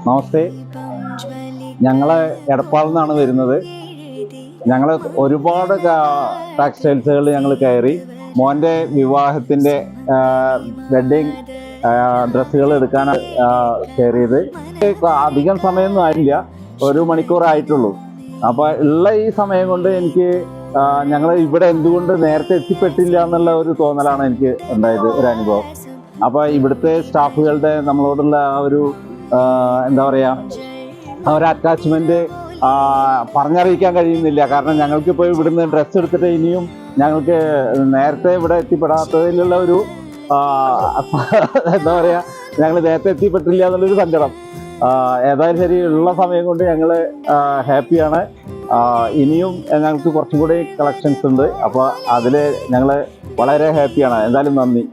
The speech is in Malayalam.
നമസ്തേ, ഞങ്ങൾ എടപ്പാളിൽ നിന്നാണ് വരുന്നത്. ഞങ്ങൾ ഒരുപാട് ടെക്സ്റ്റൈൽസുകൾ ഞങ്ങൾ കയറി. മോൻ്റെ വിവാഹത്തിൻ്റെ വെഡ്ഡിങ് ഡ്രസ്സുകൾ എടുക്കാനാണ് കയറിയത്. അധികം സമയമൊന്നും ആയില്ല, 1 മണിക്കൂറായിട്ടുള്ളൂ. അപ്പോൾ ഉള്ള ഈ സമയം കൊണ്ട് എനിക്ക് ഞങ്ങൾ ഇവിടെ എന്തുകൊണ്ട് നേരത്തെ എത്തിപ്പെട്ടില്ല എന്നുള്ള ഒരു തോന്നലാണ് എനിക്ക് ഉണ്ടായത്, ഒരു അനുഭവം. അപ്പോൾ ഇവിടുത്തെ സ്റ്റാഫുകളുടെ നമ്മളോടുള്ള ആ ഒരു എന്താ പറയുക, ആ ഒരു അറ്റാച്ച്മെൻറ്റ് പറഞ്ഞറിയിക്കാൻ കഴിയുന്നില്ല. കാരണം ഞങ്ങൾക്കിപ്പോൾ ഇവിടുന്ന് ഡ്രസ്സ് എടുത്തിട്ട് ഇനിയും ഞങ്ങൾക്ക് നേരത്തെ ഇവിടെ എത്തിപ്പെടാത്തതിലുള്ള ഒരു എന്താ പറയുക, ഞങ്ങൾ നേരത്തെ എത്തിപ്പെട്ടില്ല എന്നുള്ളൊരു സങ്കടം. ഏതായാലും ശരി, ഉള്ള സമയം കൊണ്ട് ഞങ്ങൾ ഹാപ്പിയാണ്. ഇനിയും ഞങ്ങൾക്ക് കുറച്ചും കൂടി കളക്ഷൻസ് ഉണ്ട്. അപ്പോൾ അതിൽ ഞങ്ങൾ വളരെ ഹാപ്പിയാണ്. എന്തായാലും നന്ദി.